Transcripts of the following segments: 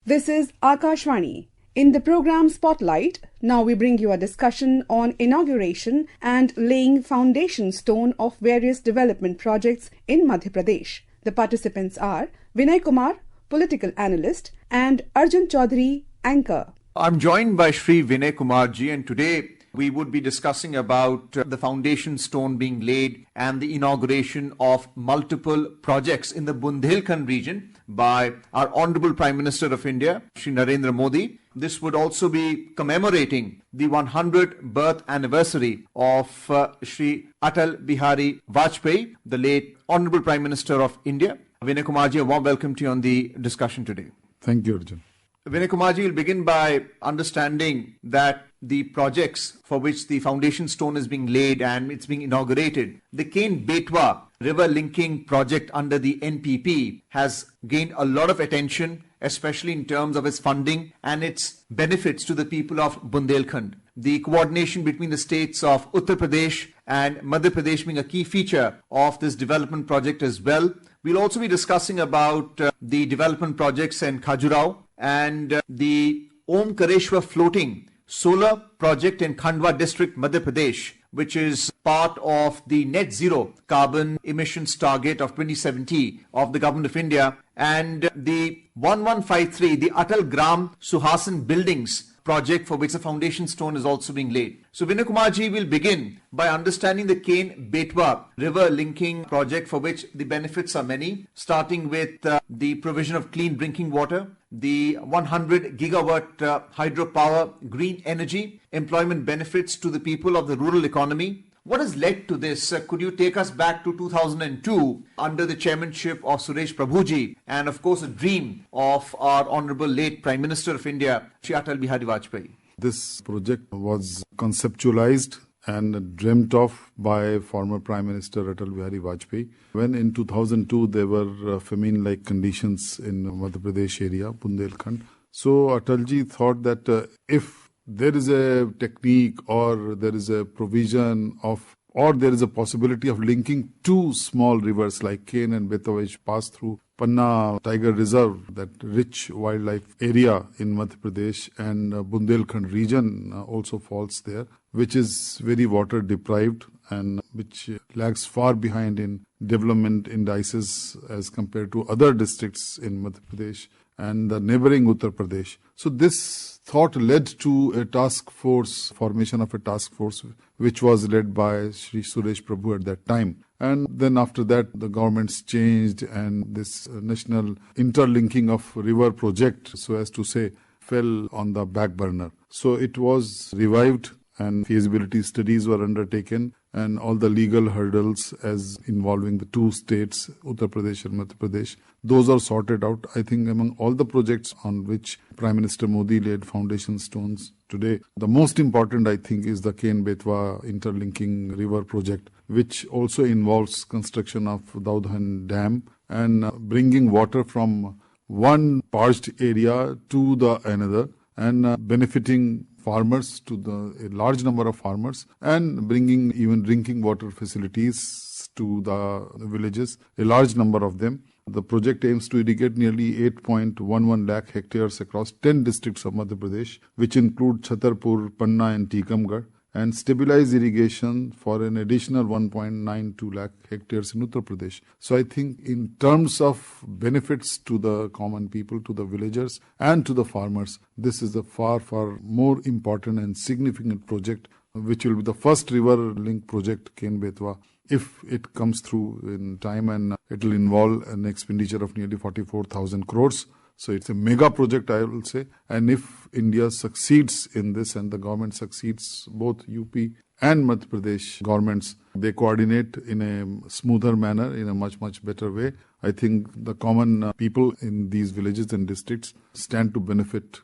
This is Akashvani. In the program Spotlight, now we bring you a discussion on inauguration and laying foundation stone of various development projects in Madhya Pradesh. The participants are Vinay Kumar, political analyst, and Arjun Chaudhuri, anchor. I'm joined by Shri Vinay Kumar ji, and today we would be discussing about the foundation stone being laid and the inauguration of multiple projects in the Bundelkhand region by our Honorable Prime Minister of India, Shri Narendra Modi. This would also be commemorating the 100th birth anniversary of Shri Atal Bihari Vajpayee, the late Honorable Prime Minister of India. Vinay Kumar ji, a warm welcome to you on the discussion today. Thank you, Arjun. Vinay Kumar ji will begin by understanding that the projects for which the foundation stone is being laid and it's being inaugurated, the Ken-Betwa river linking project under the NPP has gained a lot of attention, especially in terms of its funding and its benefits to the people of Bundelkhand. The coordination between the states of Uttar Pradesh and Madhya Pradesh being a key feature of this development project as well. We'll also be discussing about the development projects in Khajuraho and the Omkareshwar floating solar project in Khandwa district, Madhya Pradesh, which is part of the net zero carbon emissions target of 2070 of the Government of India, and the 1153, the Atal Gram Suhasan buildings project for which the foundation stone is also being laid. So Vinay Kumar ji will begin by understanding the Ken-Betwa river linking project, for which the benefits are many, starting with the provision of clean drinking water, the 100 gigawatt hydropower green energy, employment benefits to the people of the rural economy. What has led to this? Could you take us back to 2002 under the chairmanship of Suresh Prabhuji, and of course a dream of our Honorable late Prime Minister of India, Shri Atal Bihari Vajpayee? This project was conceptualized and dreamt of by former Prime Minister Atal Bihari Vajpayee when in 2002 there were famine-like conditions in Madhya Pradesh area, Bundelkhand. So Atalji thought that if there is a technique or there is a provision of, or there is a possibility of linking two small rivers like Ken and Betwa, which pass through Panna Tiger Reserve, that rich wildlife area in Madhya Pradesh, and Bundelkhand region also falls there, which is very water deprived and which lags far behind in development indices as compared to other districts in Madhya Pradesh and the neighboring Uttar Pradesh. So this thought led to a task force, formation of a task force, which was led by Shri Suresh Prabhu at that time. And then after that, the governments changed and this national interlinking of river project, so as to say, fell on the back burner. So it was revived and feasibility studies were undertaken, and all the legal hurdles as involving the two states, Uttar Pradesh and Madhya Pradesh, those are sorted out. I think among all the projects on which Prime Minister Modi laid foundation stones today, the most important, I think, is the Ken-Betwa interlinking river project, which also involves construction of Daudhan Dam and bringing water from one parched area to the another and benefiting farmers, to a large number of farmers, and bringing even drinking water facilities to the villages, a large number of them. The project aims to irrigate nearly 8.11 lakh hectares across 10 districts of Madhya Pradesh, which include Chhatarpur, Panna and Tikamgarh, and stabilize irrigation for an additional 1.92 lakh hectares in Uttar Pradesh. So I think in terms of benefits to the common people, to the villagers and to the farmers, this is a far, far more important and significant project, which will be the first river link project, Ken-Betwa, if it comes through in time, and it will involve an expenditure of nearly 44,000 crores. So it's a mega project, I will say. And if India succeeds in this and the government succeeds, both UP and Madhya Pradesh governments, they coordinate in a smoother manner, in a much, much better way. I think the common people in these villages and districts stand to benefit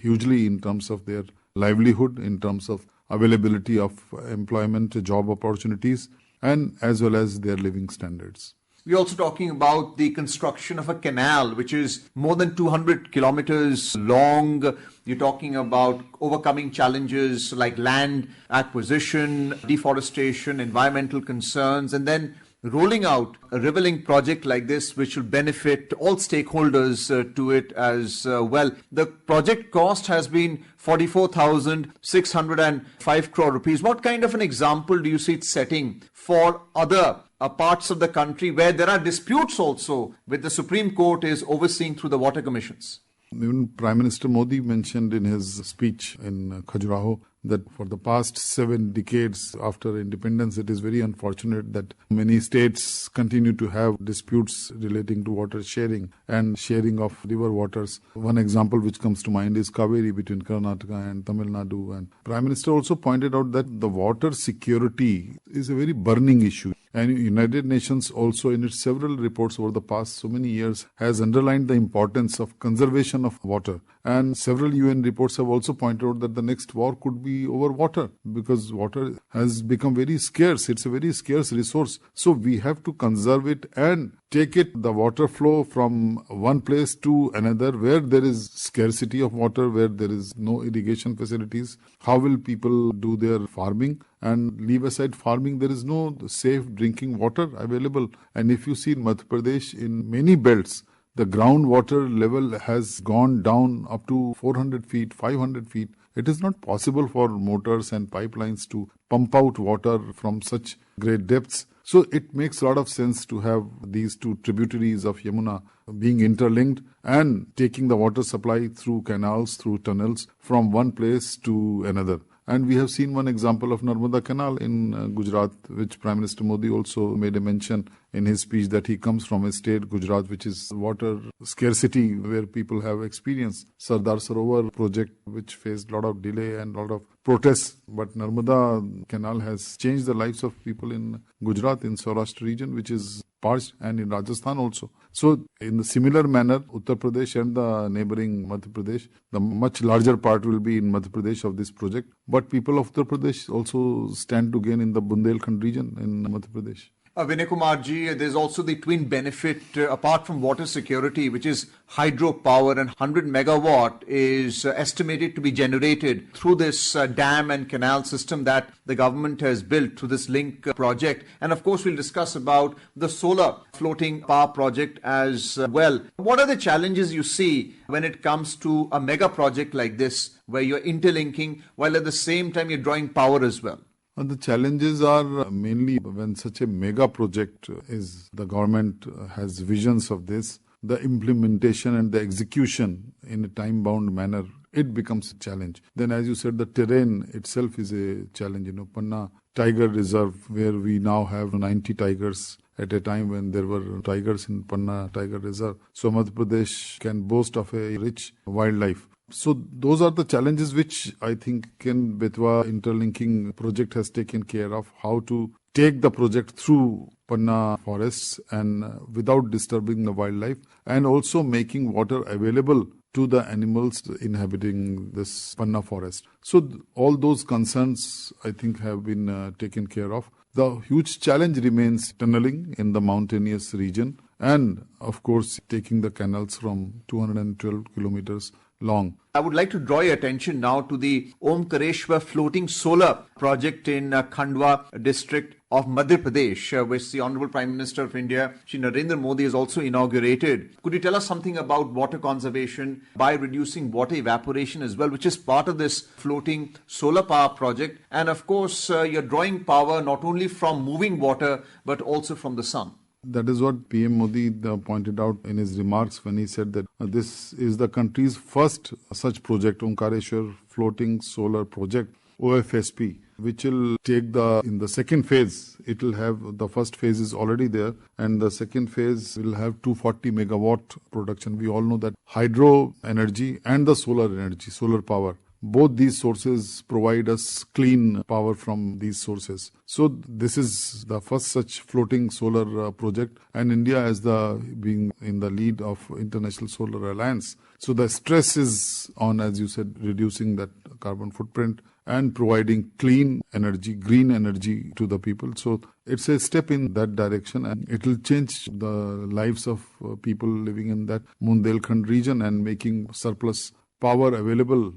hugely in terms of their livelihood, in terms of availability of employment, job opportunities, and as well as their living standards. We're also talking about the construction of a canal, which is more than 200 kilometers long. You're talking about overcoming challenges like land acquisition, deforestation, environmental concerns, and then rolling out a river link project like this, which will benefit all stakeholders to it as well. The project cost has been 44,605 crore rupees. What kind of an example do you see it setting for other parts of the country where there are disputes also with the Supreme Court is overseeing through the water commissions? Even Prime Minister Modi mentioned in his speech in Khajuraho that for the past 7 decades after independence, it is very unfortunate that many states continue to have disputes relating to water sharing and sharing of river waters. One example which comes to mind is Kaveri between Karnataka and Tamil Nadu. And Prime Minister also pointed out that the water security is a very burning issue. And United Nations also in its several reports over the past so many years has underlined the importance of conservation of water. And several UN reports have also pointed out that the next war could be over water because water has become very scarce. It's a very scarce resource. So we have to conserve it and take it, the water flow from one place to another where there is scarcity of water, where there is no irrigation facilities. How will people do their farming? And leave aside farming, there is no safe drinking water available. And if you see in Madhya Pradesh, in many belts, the groundwater level has gone down up to 400 feet, 500 feet. It is not possible for motors and pipelines to pump out water from such great depths. So it makes a lot of sense to have these two tributaries of Yamuna being interlinked and taking the water supply through canals, through tunnels from one place to another. And we have seen one example of Narmada Canal in Gujarat, which Prime Minister Modi also made a mention in his speech that he comes from a state, Gujarat, which is water scarcity, where people have experienced Sardar Sarovar project, which faced a lot of delay and a lot of protests. But Narmada Canal has changed the lives of people in Gujarat, in Saurashtra region, which is parched, and in Rajasthan also. So in the similar manner, Uttar Pradesh and the neighboring Madhya Pradesh, the much larger part will be in Madhya Pradesh of this project. But people of Uttar Pradesh also stand to gain in the Bundelkhand region in Madhya Pradesh. Vinay Kumar ji, there's also the twin benefit apart from water security, which is hydropower, and 100 megawatt is estimated to be generated through this dam and canal system that the government has built through this link project. And of course, we'll discuss about the solar floating power project as well. What are the challenges you see when it comes to a mega project like this, where you're interlinking while at the same time you're drawing power as well? The challenges are mainly when such a mega project is, the government has visions of this, the implementation and the execution in a time-bound manner, it becomes a challenge. Then as you said, the terrain itself is a challenge. Panna Tiger Reserve, where we now have 90 tigers at a time when there were tigers in Panna Tiger Reserve. So Madhya Pradesh can boast of a rich wildlife. So those are the challenges which I think Ken-Betwa interlinking project has taken care of, how to take the project through Panna forests and without disturbing the wildlife, and also making water available to the animals inhabiting this Panna forest. So all those concerns I think have been taken care of. The huge challenge remains tunneling in the mountainous region and of course taking the canals from 212 kilometers long. I would like to draw your attention now to the Omkareshwar floating solar project in Khandwa district of Madhya Pradesh, which the Honorable Prime Minister of India, Shri Narendra Modi, has also inaugurated. Could you tell us something about water conservation by reducing water evaporation as well, which is part of this floating solar power project? And of course, you're drawing power not only from moving water, but also from the sun. That is what PM Modi pointed out in his remarks when he said that this is the country's first such project, Omkareshwar Floating Solar Project, OFSP, which will take in the second phase, it will have, the first phase is already there, and the second phase will have 240 megawatt production. We all know that hydro energy and the solar energy, solar power, both these sources provide us clean power from these sources. So this is the first such floating solar project, and India as being in the lead of International Solar Alliance. So the stress is on, as you said, reducing that carbon footprint and providing clean energy, green energy to the people. So it's a step in that direction, and it will change the lives of people living in that Bundelkhand region and making surplus power available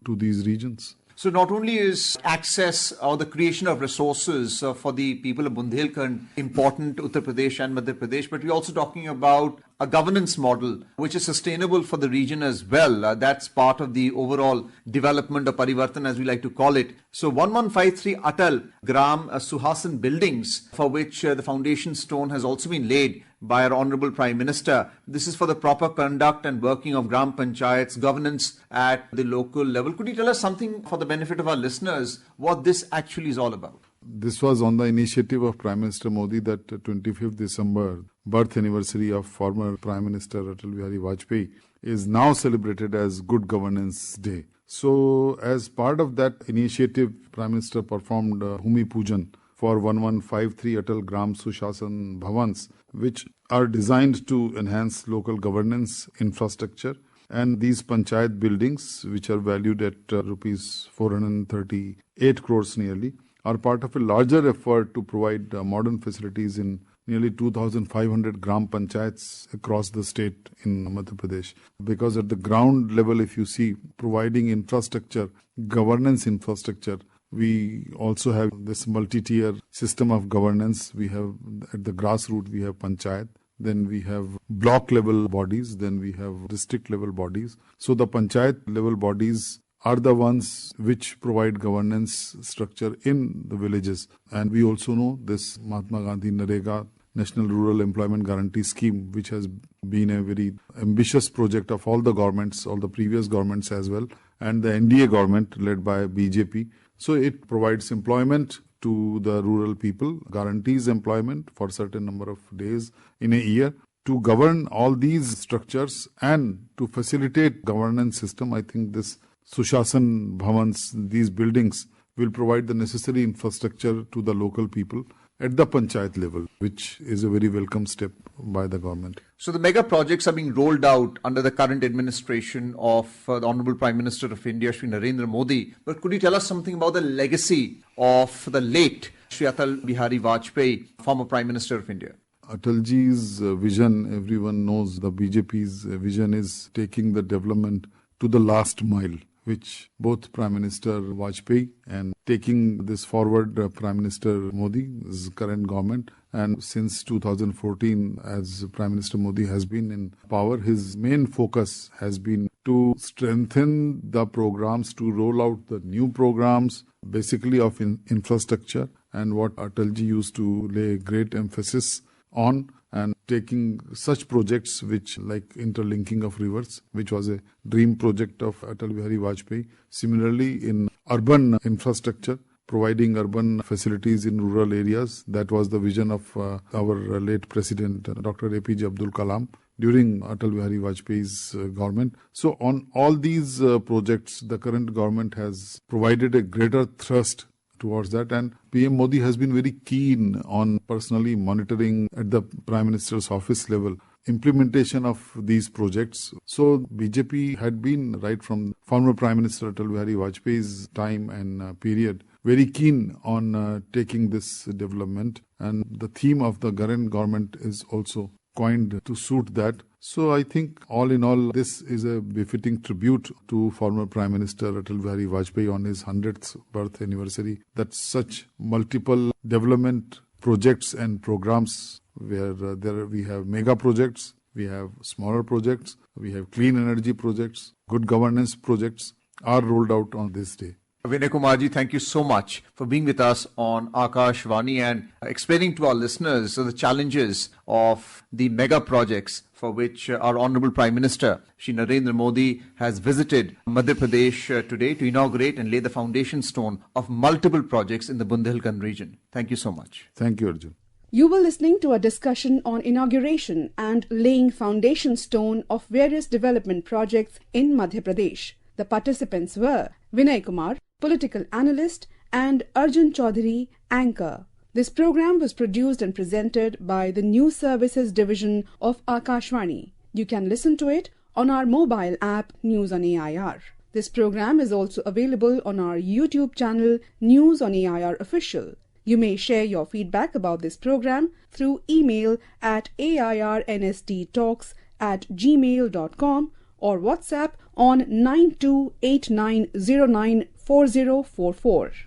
to these regions. So not only is access or the creation of resources for the people of Bundelkhand important to Uttar Pradesh and Madhya Pradesh, but we're also talking about a governance model which is sustainable for the region as well. That's part of the overall development of Parivartan, as we like to call it. So 1153 Atal Gram Suhasan buildings, for which the foundation stone has also been laid by our Honorable Prime Minister. This is for the proper conduct and working of Gram Panchayats, governance at the local level. Could you tell us something for the benefit of our listeners, what this actually is all about? This was on the initiative of Prime Minister Modi that 25th December, birth anniversary of former Prime Minister Atal Bihari Vajpayee, is now celebrated as Good Governance Day. So as part of that initiative, Prime Minister performed Bhumi Pujan for 1153 Atal Gram Sushasan Bhavans, which are designed to enhance local governance infrastructure. And these panchayat buildings, which are valued at rupees 438 crores nearly, are part of a larger effort to provide modern facilities in nearly 2,500 gram panchayats across the state in Madhya Pradesh. Because at the ground level, if you see, providing infrastructure, governance infrastructure, we also have this multi-tier system of governance. We have at the grassroots, we have panchayat. Then we have block level bodies. Then we have district level bodies. So the panchayat level bodies are the ones which provide governance structure in the villages. And we also know this Mahatma Gandhi Narega National Rural Employment Guarantee Scheme, which has been a very ambitious project of all the governments, all the previous governments as well, and the NDA government led by BJP. So it provides employment to the rural people, guarantees employment for a certain number of days in a year. To govern all these structures and to facilitate governance system, I think this Sushasan Bhavans, these buildings, will provide the necessary infrastructure to the local people at the panchayat level, which is a very welcome step by the government. So the mega projects are being rolled out under the current administration of the Honorable Prime Minister of India, Shri Narendra Modi. But could you tell us something about the legacy of the late Shri Atal Bihari Vajpayee, former Prime Minister of India? Atalji's vision, everyone knows the BJP's vision is taking the development to the last mile, which both Prime Minister Vajpayee and taking this forward Prime Minister Modi's current government. And since 2014, as Prime Minister Modi has been in power, his main focus has been to strengthen the programs, to roll out the new programs, basically of infrastructure, and what Atalji used to lay great emphasis on, and taking such projects which like interlinking of rivers, which was a dream project of Atal Bihari Vajpayee. Similarly, in urban infrastructure, providing urban facilities in rural areas, that was the vision of our late President, Dr. APJ Abdul Kalam, during Atal Bihari Vajpayee's government. So on all these projects, the current government has provided a greater thrust towards that, and PM Modi has been very keen on personally monitoring at the Prime Minister's office level implementation of these projects. So BJP had been, right from former Prime Minister Atal Bihari Vajpayee's time and period, very keen on taking this development, and the theme of the current government is also coined to suit that. So I think all in all, this is a befitting tribute to former Prime Minister Atal Bihari Vajpayee on his 100th birth anniversary, that such multiple development projects and programs where we have mega projects, we have smaller projects, we have clean energy projects, good governance projects are rolled out on this day. Vinay Kumarji, thank you so much for being with us on Akashvani and explaining to our listeners the challenges of the mega projects for which our Honorable Prime Minister, Shri Narendra Modi, has visited Madhya Pradesh today to inaugurate and lay the foundation stone of multiple projects in the Bundelkhand region. Thank you so much. Thank you, Arjun. You were listening to a discussion on inauguration and laying foundation stone of various development projects in Madhya Pradesh. The participants were Vinay Kumar, political analyst, and Arjun Chaudhuri, anchor. This program was produced and presented by the News Services Division of Akashvani. You can listen to it on our mobile app News on AIR. This program is also available on our YouTube channel News on AIR Official. You may share your feedback about this program through email at airnsttalks@gmail.com or WhatsApp on 928909 4044.